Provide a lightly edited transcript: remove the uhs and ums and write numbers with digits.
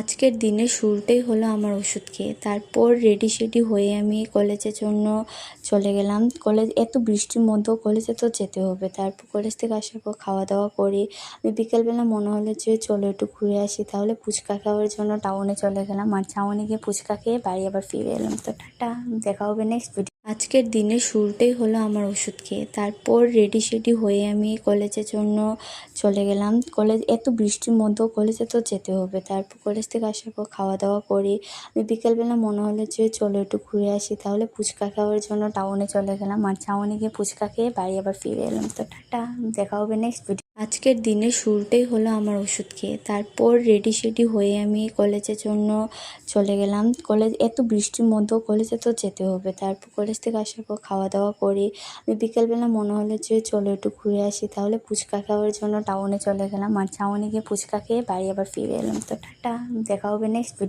আজকের দিনের শুরুটাই হলো আমার ওষুধ খেয়ে। তারপর রেডি-সেডি হয়ে আমি কলেজের জন্য চলে গেলাম। এত বৃষ্টির মধ্যেও কলেজে তো যেতে হবে। তারপর কলেজ থেকে আসার পর খাওয়া-দাওয়া করে আমি বিকেলবেলা মনে হলো যে চলো একটু ঘুরে আসি। তাহলে ফুচকা খাওয়ার জন্য টাউনে চলে গেলাম। আর টাউনে গিয়ে ফুচকা খেয়ে বাড়ি আবার ফিরে এলাম। তো টাটা, দেখা হবে নেক্সট ভিডিও। আজকের দিনের শুরুটাই হলো আমার ওষুধ খেয়ে। তারপর রেডি-সেডি হয়ে আমি কলেজের জন্য চলে গেলাম। এত বৃষ্টির মধ্যেও কলেজে তো যেতে হবে। তারপর কলেজ থেকে আসার পর খাওয়া-দাওয়া করে আমি বিকেলবেলা মনে হলো যে চলো একটু ঘুরে আসি। তাহলে ফুচকা খাওয়ার জন্য টাউনে চলে গেলাম। আর টাউনে গিয়ে ফুচকা খেয়ে বাড়ি আবার ফিরে এলাম। তো টাটা, দেখা হবে নেক্সট ভিডিও। আজকের দিনের শুরুটাই হলো আমার ওষুধ খেয়ে। তারপর রেডি-সেডি হয়ে আমি কলেজের জন্য চলে গেলাম। এত বৃষ্টির মধ্যেও কলেজে তো যেতে হবে। তারপর কলেজ থেকে আসার পর খাওয়া-দাওয়া করে আমি বিকেলবেলা মনে হলো যে চলো একটু ঘুরে আসি। তাহলে ফুচকা খাওয়ার জন্য টাউনে চলে গেলাম। আর টাউনে গিয়ে ফুচকা খেয়ে বাড়ি আবার ফিরে এলাম। তো টাটা, দেখা হবে নেক্সট ভিডিও।